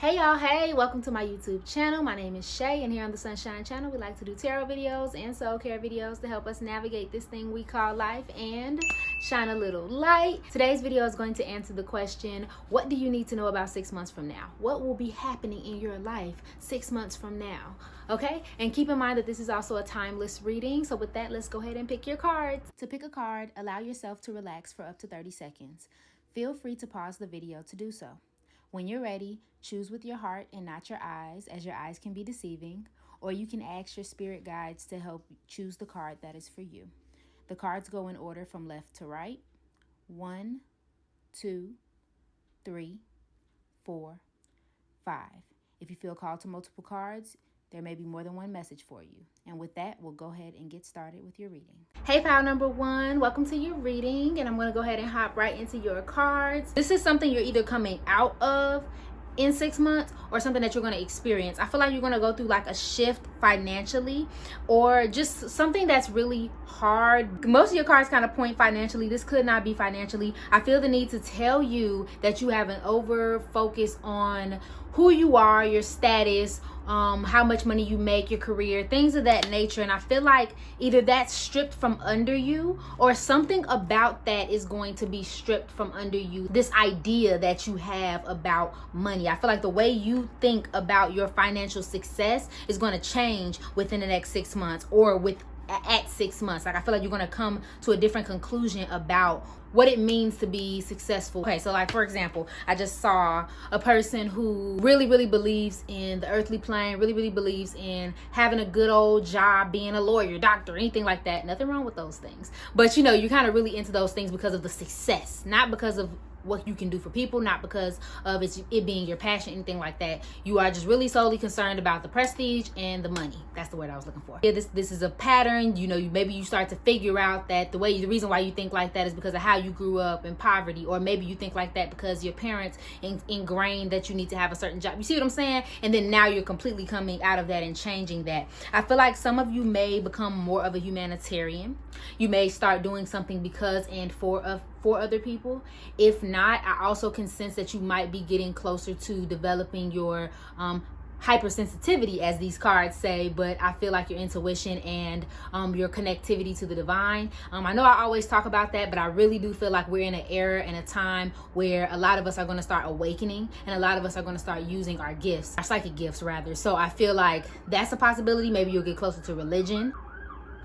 Hey y'all, hey, welcome to my YouTube channel. My name is Shay, and here on the Sunshyne channel, we like to do tarot videos and soul care videos to help us navigate this thing we call life and shine a little light. Today's video is going to answer the question, what do you need to know about 6 months from now? What will be happening in your life 6 months from now? Okay, and keep in mind that this is also a timeless reading. So with that, let's go ahead and pick your cards. To pick a card, allow yourself to relax for up to 30 seconds. Feel free to pause the video to do so. When you're ready, choose with your heart and not your eyes, as your eyes can be deceiving, or you can ask your spirit guides to help choose the card that is for you. The cards go in order from left to right. 1, 2, 3, 4, 5. If you feel called to multiple cards, there may be more than one message for you. And with that, we'll go ahead and get started with your reading. Hey, pile number one, welcome to your reading. And I'm going to go ahead and hop right into your cards. This is something you're either coming out of in 6 months or something that you're going to experience. I feel like you're going to go through like a shift financially or just something that's really hard. Most of your cards kind of point financially. This could not be financially. I feel the need to tell you that you have an over focus on who you are, your status, how much money you make, your career, things of that nature. And I feel like either that's stripped from under you or something about that is going to be stripped from under you. This idea that you have about money. I feel like the way you think about your financial success is going to change within the next 6 months or at 6 months. Like I feel like you're going to come to a different conclusion about what it means to be successful. Okay, so like for example, I just saw a person who really believes in the earthly plane, really believes in having a good old job, being a lawyer, doctor, anything like that. Nothing wrong with those things. But you know, you're kind of really into those things because of the success, not because of what you can do for people, not because of it being your passion, anything like that. You are just really solely concerned about the prestige and the money. That's the word I was looking for. Yeah, this is a pattern. You know, maybe you start to figure out that the reason why you think like that is because of how you grew up in poverty, or maybe you think like that because your parents ingrained that you need to have a certain job. You see what I'm saying? And then now you're completely coming out of that and changing that. I feel like some of you may become more of a humanitarian. You may start doing something because and for other people. If not, I also can sense that you might be getting closer to developing your hypersensitivity, as these cards say, but I feel like your intuition and your connectivity to the divine. I know I always talk about that, but I really do feel like we're in an era and a time where a lot of us are going to start awakening, and a lot of us are going to start using our gifts, our psychic gifts rather. So I feel like that's a possibility. Maybe you'll get closer to religion.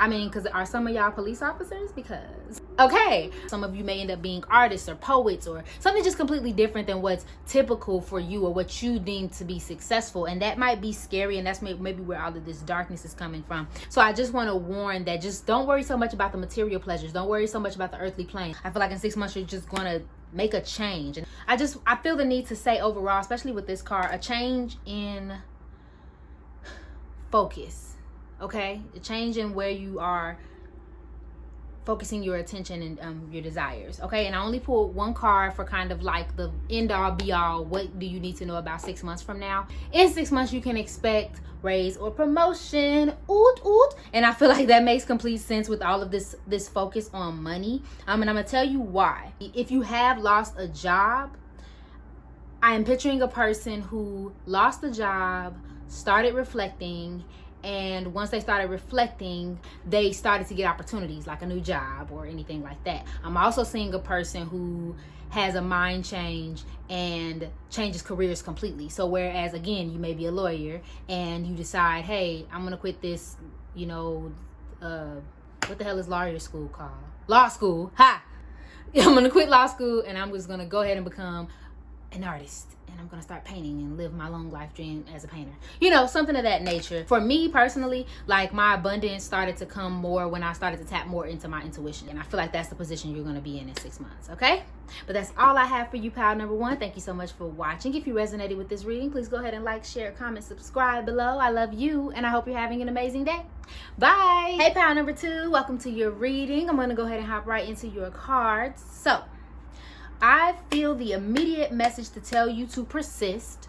I mean, because are some of y'all police officers? Because, okay, some of you may end up being artists or poets or something just completely different than what's typical for you or what you deem to be successful. And that might be scary, and that's maybe where all of this darkness is coming from. So I just want to warn that just don't worry so much about the material pleasures. Don't worry so much about the earthly plane. I feel like in 6 months, you're just going to make a change. And I feel the need to say overall, especially with this card, a change in focus. Okay, a change in where you are focusing your attention and your desires. Okay, and I only pulled one card for kind of like the end all be all. What do you need to know about 6 months from now? In 6 months, you can expect raise or promotion. Oot. And I feel like that makes complete sense with all of this focus on money. And I'm gonna tell you why. If you have lost a job, I am picturing a person who lost a job, started reflecting, and once they started reflecting, they started to get opportunities like a new job or anything like that. I'm also seeing a person who has a mind change and changes careers completely. So whereas, again, you may be a lawyer and you decide, hey, I'm going to quit this, you know, what the hell is lawyer school called? Law school. Ha! I'm going to quit law school and I'm just going to go ahead and become an artist, and I'm gonna start painting and live my long life dream as a painter, you know, something of that nature. For me personally, like my abundance started to come more when I started to tap more into my intuition, and I feel like that's the position you're gonna be in 6 months. Okay, but that's all I have for you, pal number one. Thank you so much for watching. If you resonated with this reading, please go ahead and like, share, comment, subscribe below. I love you, and I hope you're having an amazing day. Bye. Hey, pal number two, welcome to your reading. I'm gonna go ahead and hop right into your cards. So I feel the immediate message to tell you to persist,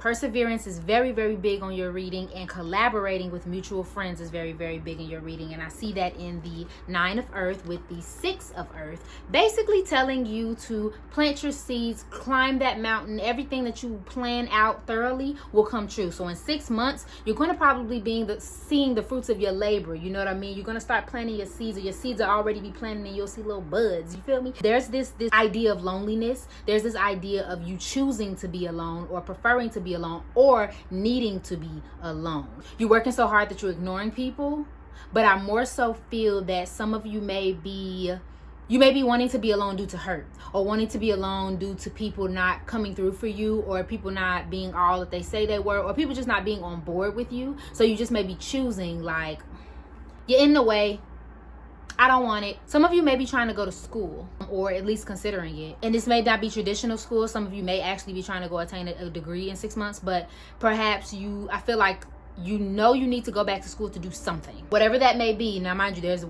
Perseverance is very, very big on your reading, and collaborating with mutual friends is very, very big in your reading. And I see that in the 9 of Earth with the 6 of Earth, basically telling you to plant your seeds, climb that mountain. Everything that you plan out thoroughly will come true. So in 6 months, you're going to probably be seeing the fruits of your labor. You know what I mean? You're going to start planting your seeds, or your seeds are already be planted, and you'll see little buds. You feel me? There's this idea of loneliness. There's this idea of you choosing to be alone, or preferring to be alone, or needing to be alone. You're working so hard that you're ignoring people, but I more so feel that some of you may be wanting to be alone due to hurt, or wanting to be alone due to people not coming through for you, or people not being all that they say they were, or people just not being on board with you. So you just may be choosing, like, you're in the way, I don't want it. Some of you may be trying to go to school, or at least considering it. And this may not be traditional school. Some of you may actually be trying to go attain a degree in 6 months, but perhaps I feel like you need to go back to school to do something, whatever that may be. Now, mind you, there's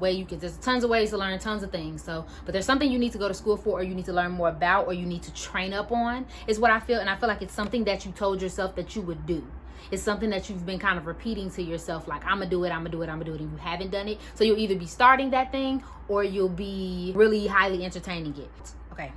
tons of ways to learn tons of things. So, but there's something you need to go to school for, or you need to learn more about, or you need to train up on, is what I feel. And I feel like it's something that you told yourself that you would do. It's something that you've been kind of repeating to yourself, like, I'm gonna do it, I'm gonna do it, I'm gonna do it, and you haven't done it. So you'll either be starting that thing, or you'll be really highly entertaining it. Okay,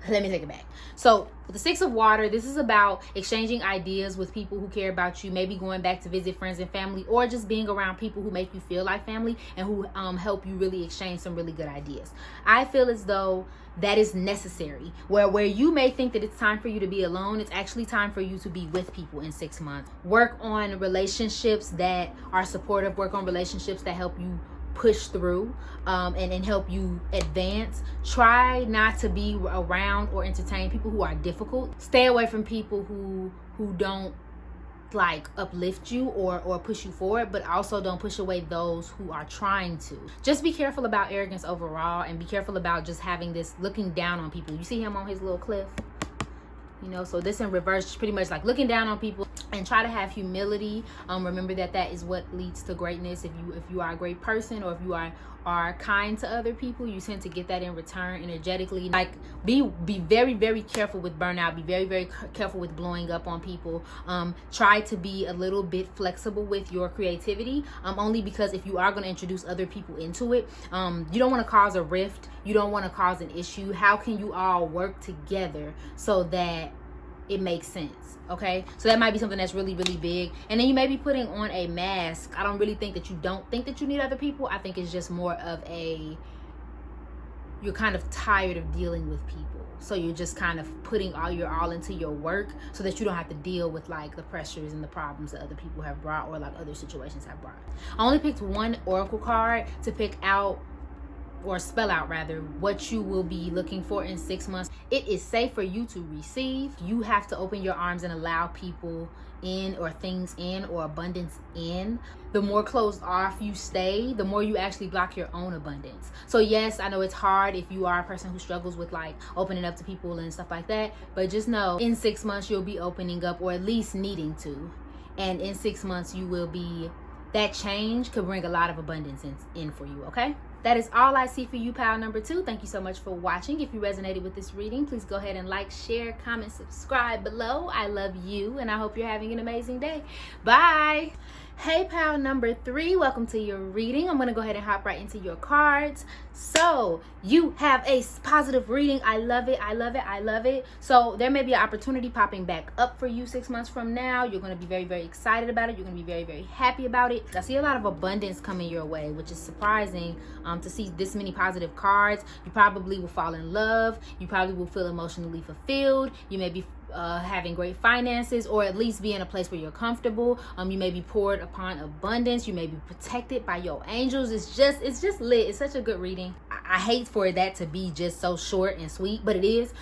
let me take it back. So with the 6 of Water, this is about exchanging ideas with people who care about you, maybe going back to visit friends and family, or just being around people who make you feel like family, and who help you really exchange some really good ideas. I feel as though that is necessary. Where you may think that it's time for you to be alone, it's actually time for you to be with people in 6 months. Work on relationships that are supportive. Work on relationships that help you push through, and help you advance. Try not to be around or entertain people who are difficult. Stay away from people who don't like uplift you or push you forward, but also don't push away those who are trying to. Just be careful about arrogance overall, and be careful about just having this looking down on people. You see him on his little cliff, you know, so this in reverse, pretty much like looking down on people. And try to have humility. Remember that is what leads to greatness. If you are a great person, or if you are kind to other people, you tend to get that in return energetically. Like, be very, very careful with burnout. Be very, very careful with blowing up on people. Try to be a little bit flexible with your creativity, only because if you are going to introduce other people into it, you don't want to cause a rift. You don't want to cause an issue. How can you all work together so that it makes sense? Okay, so that might be something that's really, really big. And then you may be putting on a mask. I don't really think that you don't think that you need other people. I think it's just more of you're kind of tired of dealing with people, so you're just kind of putting your all into your work, so that you don't have to deal with like the pressures and the problems that other people have brought, or like other situations have brought. I only picked one oracle card to pick out, or spell out rather, what you will be looking for in 6 months. It is safe for you to receive. You have to open your arms and allow people in, or things in, or abundance in. The more closed off you stay, the more you actually block your own abundance. So yes, I know it's hard if you are a person who struggles with like opening up to people and stuff like that, but just know in 6 months you'll be opening up, or at least needing to. And in 6 months you will be, that change could bring a lot of abundance in for you. Okay, that is all I see for you, pile number 2. Thank you so much for watching. If you resonated with this reading, please go ahead and like, share, comment, subscribe below. I love you, and I hope you're having an amazing day. Bye. Hey, pile number 3, welcome to your reading. I'm going to go ahead and hop right into your cards. So you have a positive reading. I love it. I love it. I love it. So there may be an opportunity popping back up for you 6 months from now. You're going to be very, very excited about it. You're going to be very, very happy about it. I see a lot of abundance coming your way, which is surprising to see this many positive cards. You probably will fall in love. You probably will feel emotionally fulfilled. You may be having great finances, or at least be in a place where you're comfortable. You may be poured upon abundance. You may be protected by your angels. It's just lit. It's such a good reading. I hate for that to be just so short and sweet, but it is.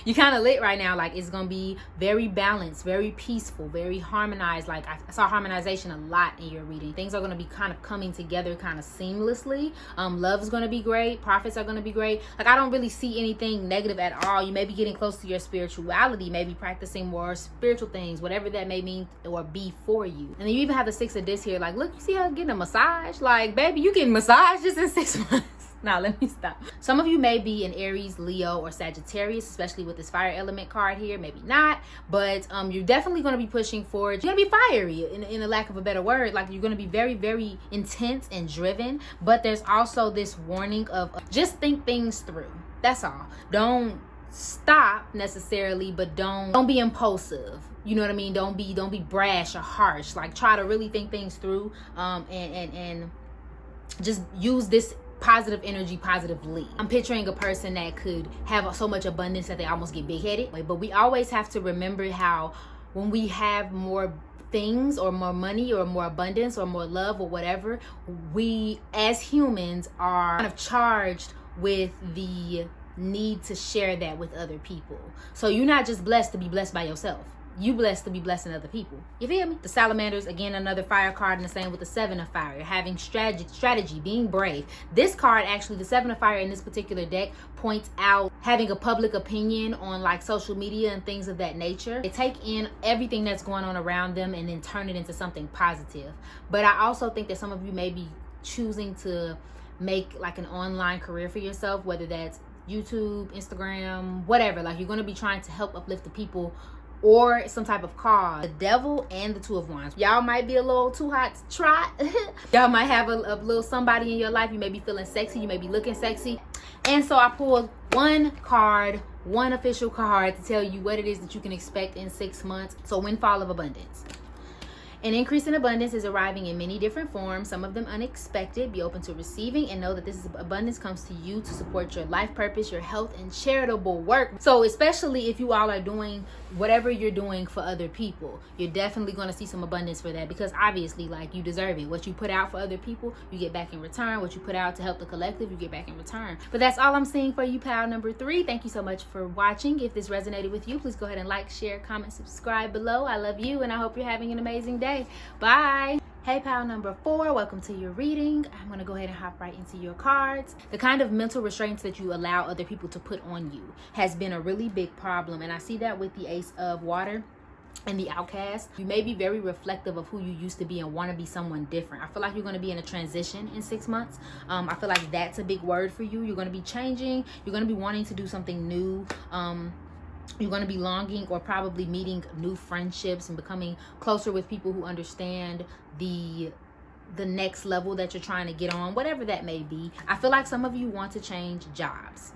You kind of lit right now. Like, it's gonna be very balanced, very peaceful, very harmonized. Like, I saw harmonization a lot in your reading. Things are gonna be kind of coming together kind of seamlessly. Love is gonna be great. Profits are gonna be great. Like, I don't really see anything negative at all. You may be getting close to your spirituality, maybe practicing more spiritual things, whatever that may mean or be for you. And then you even have the 6 of this here. Like, look, you see her getting a massage? Like, baby, you getting massages in 6 months. Now let me stop. Some of you may be an Aries, Leo, or Sagittarius, especially with this fire element card here. Maybe not, but you're definitely going to be pushing forward. You're going to be fiery, in a lack of a better word. Like, you're going to be very, very intense and driven. But there's also this warning of just think things through. That's all. Don't stop necessarily, but don't be impulsive. You know what I mean? Don't be brash or harsh. Like, try to really think things through, and just use this positive energy positively. I'm picturing a person that could have so much abundance that they almost get big-headed. But we always have to remember how when we have more things or more money or more abundance or more love or whatever, we as humans are kind of charged with the need to share that with other people. So you're not just blessed to be blessed by yourself. You blessed to be blessing other people. You feel me? The salamanders, again, another fire card, and the same with the 7 of fire. Having strategy, being brave. This card, actually, the 7 of fire in this particular deck points out having a public opinion on like social media and things of that nature. They take in everything that's going on around them and then turn it into something positive. But I also think that some of you may be choosing to make like an online career for yourself, whether that's YouTube, Instagram, whatever. Like, you're going to be trying to help uplift the people or some type of cause. The devil and the 2 of wands. Y'all might be a little too hot to trot. Y'all might have a little somebody in your life. You may be feeling sexy. You may be looking sexy. And so I pulled one card, one official card, to tell you what it is that you can expect in 6 months. So, windfall of abundance. An increase in abundance is arriving in many different forms, some of them unexpected. Be open to receiving and know that this abundance comes to you to support your life purpose, your health, and charitable work. So especially if you all are doing whatever you're doing for other people, you're definitely going to see some abundance for that, because obviously, like, you deserve it. What you put out for other people, you get back in return. What you put out to help the collective, you get back in return. But that's all I'm seeing for you, pal number 3. Thank you so much for watching. If this resonated with you, please go ahead and like, share, comment, subscribe below. I love you, and I hope you're having an amazing day. Bye. Hey, pal number 4, welcome to your reading. I'm going to go ahead and hop right into your cards. The kind of mental restraints that you allow other people to put on you has been a really big problem, and I see that with the Ace of Water and the Outcast. You may be very reflective of who you used to be and want to be someone different. I feel like you're going to be in a transition in 6 months. I feel like that's a big word for you. You're going to be changing. You're going to be wanting to do something new. You're going to be longing or probably meeting new friendships and becoming closer with people who understand the next level that you're trying to get on, whatever that may be. I feel like some of you want to change jobs.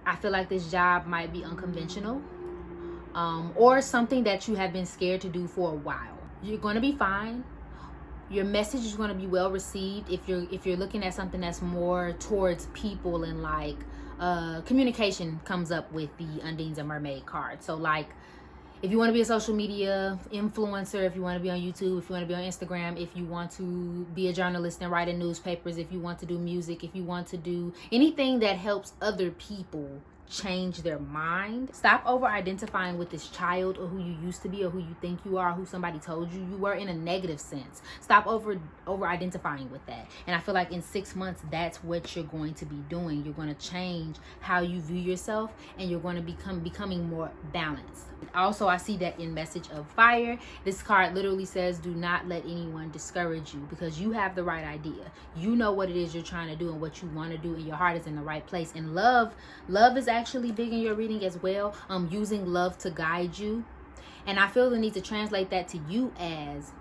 I feel like this job might be unconventional, or something that you have been scared to do for a while. You're going to be fine. Your message is going to be well received if you're looking at something that's more towards people, and like communication comes up with the Undines and Mermaid card. So like, if you want to be a social media influencer, if you want to be on YouTube, if you want to be on Instagram, if you want to be a journalist and write in newspapers, if you want to do music, if you want to do anything that helps other people change their mind, stop over identifying with this child or who you used to be or who you think you are, who somebody told you were, in a negative sense. Stop over identifying with that. And I feel like in 6 months, that's what you're going to be doing. You're going to change how you view yourself, and you're going to becoming more balanced. Also, I see that in Message of Fire. This card literally says, do not let anyone discourage you, because you have the right idea. You know what it is you're trying to do and what you want to do, and your heart is in the right place. And love is actually big in your reading as well. Using love to guide you. And I feel the need to translate that to you as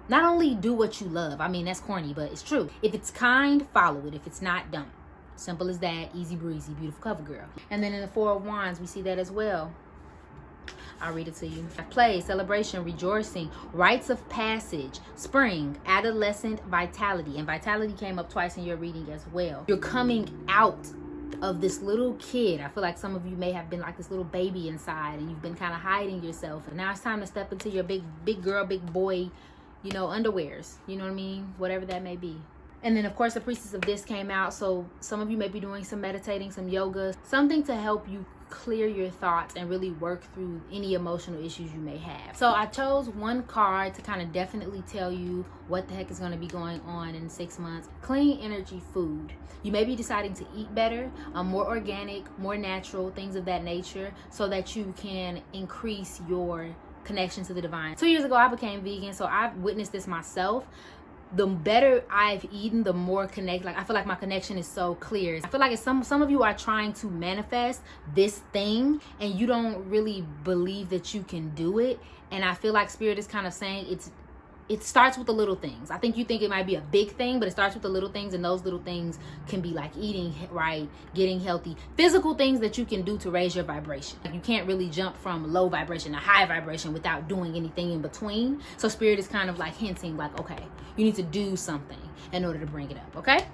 not only do what you love. I mean, that's corny, but it's true. If it's kind, follow it. If it's not, don't. Simple as that. Easy breezy. Beautiful cover girl. And then in the 4 of Wands, we see that as well. I'll read it to you. Play, celebration, rejoicing, rites of passage, spring, adolescent vitality. And vitality came up twice in your reading as well. You're coming out of this little kid. I feel like some of you may have been like this little baby inside, and you've been kind of hiding yourself. And now it's time to step into your big girl, big boy, underwears. You know what I mean? Whatever that may be. And then, of course, the Priestess of this came out. So some of you may be doing some meditating, some yoga, something to help you clear your thoughts and really work through any emotional issues you may have. So I chose one card to kind of definitely tell you what the heck is going to be going on in 6 months. Clean energy food. You may be deciding to eat better, more organic, more natural, things of that nature, so that you can increase your connection to the divine. 2 years ago, I became vegan, so I've witnessed this myself. the better I've eaten, the more connect. Like I feel like my connection is so clear. I feel like it's some of you are trying to manifest this thing and you don't really believe that you can do it. And I feel like Spirit is kind of saying it starts with the little things. I think you think it might be a big thing, but it starts with the little things, and those little things can be like eating right, getting healthy, physical things that you can do to raise your vibration. Like you can't really jump from low vibration to high vibration without doing anything in between. So Spirit is kind of like hinting like, okay, you need to do something in order to bring it up, okay?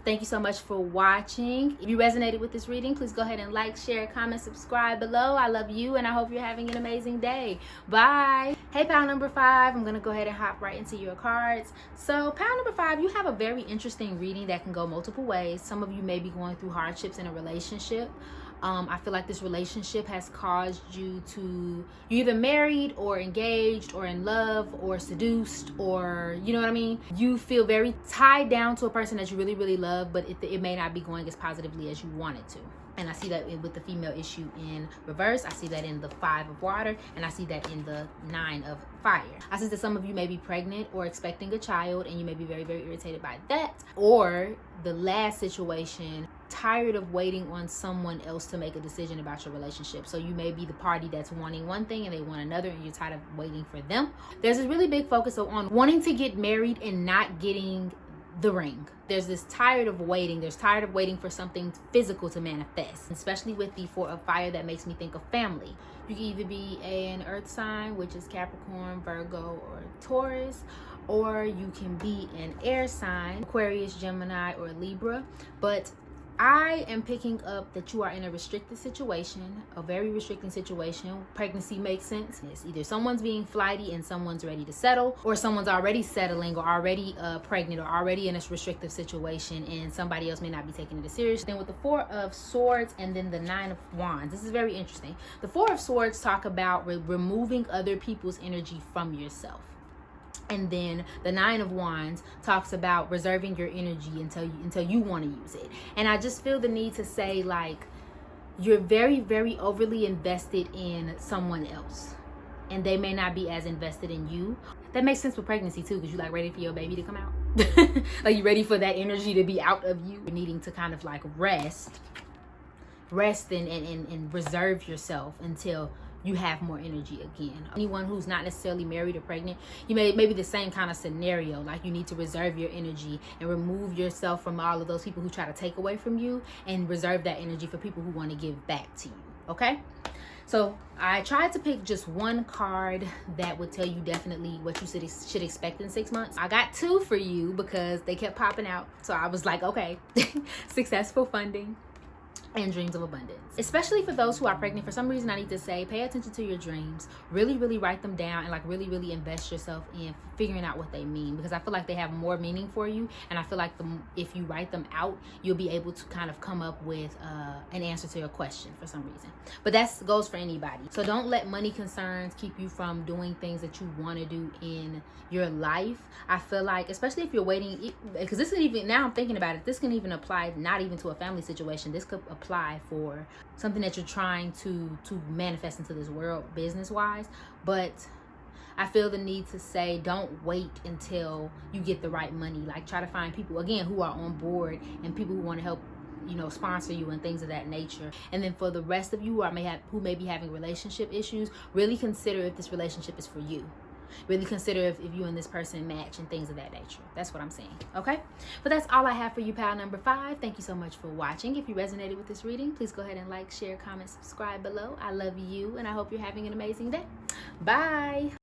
Thank you so much for watching. If you resonated with this reading, please go ahead and like, share, comment, subscribe below. I love you, and I hope you're having an amazing day. Bye. Hey, pile number 5, I'm gonna go ahead and hop right into your cards. So pile number 5, you have a very interesting reading that can go multiple ways. Some of you may be going through hardships in a relationship. I feel like this relationship has caused you to, you're either married or engaged or in love or seduced, or you know what I mean? You feel very tied down to a person that you really, really love, but it may not be going as positively as you want it to. And I see that with the female issue in reverse. I see that in the 5 of water, and I see that in the 9 of fire. I see that some of you may be pregnant or expecting a child, and you may be very, very irritated by that. Or the last situation, tired of waiting on someone else to make a decision about your relationship. So you may be the party that's wanting one thing and they want another, and you're tired of waiting for them. There's a really big focus on wanting to get married and not getting the ring. There's this tired of waiting. There's tired of waiting for something physical to manifest, especially with the 4 of fire. That makes me think of family. You can either be an earth sign, which is Capricorn, Virgo, or Taurus, or you can be an air sign, Aquarius, Gemini, or Libra. But I am picking up that you are in a restricted situation, a very restricting situation. Pregnancy makes sense. It's either someone's being flighty and someone's ready to settle, or someone's already settling or already pregnant or already in a restrictive situation, and somebody else may not be taking it serious. Then with the 4 of swords and then the 9 of wands, this is very interesting. The 4 of swords talk about removing other people's energy from yourself. And then the 9 of wands talks about reserving your energy until you want to use it. And I just feel the need to say, like, you're very, very overly invested in someone else, and they may not be as invested in you. That makes sense with pregnancy too, because you're like ready for your baby to come out. Like you're ready for that energy to be out of you. You're needing to kind of like rest and reserve yourself until you have more energy again. Anyone who's not necessarily married or pregnant, you maybe the same kind of scenario. Like you need to reserve your energy and remove yourself from all of those people who try to take away from you, and reserve that energy for people who want to give back to you. Okay? So I tried to pick just one card that would tell you definitely what you should expect in 6 months. I got 2 for you because they kept popping out. So I was like, okay, successful funding and dreams of abundance. Especially for those who are pregnant, for some reason I need to say, pay attention to your dreams. Really, really write them down, and like really, really invest yourself in figuring out what they mean, because I feel like they have more meaning for you. And I feel like if you write them out, you'll be able to kind of come up with an answer to your question for some reason. But that goes for anybody. So don't let money concerns keep you from doing things that you want to do in your life. I feel like, especially if you're waiting, because this is even, now I'm thinking about it, this can even apply not even to a family situation. This could apply for something that you're trying to manifest into this world business wise. But I feel the need to say, don't wait until you get the right money. Like try to find people again who are on board, and people who want to help, you know, sponsor you and things of that nature. And then for the rest of you who may be having relationship issues, really consider if this relationship is for you. Really consider if you and this person match and things of that nature. That's what I'm saying. Okay, but that's all I have for you, pile number 5. Thank you so much for watching. If you resonated with this reading, please go ahead and like, share, comment, subscribe below. I love you, and I hope you're having an amazing day. Bye.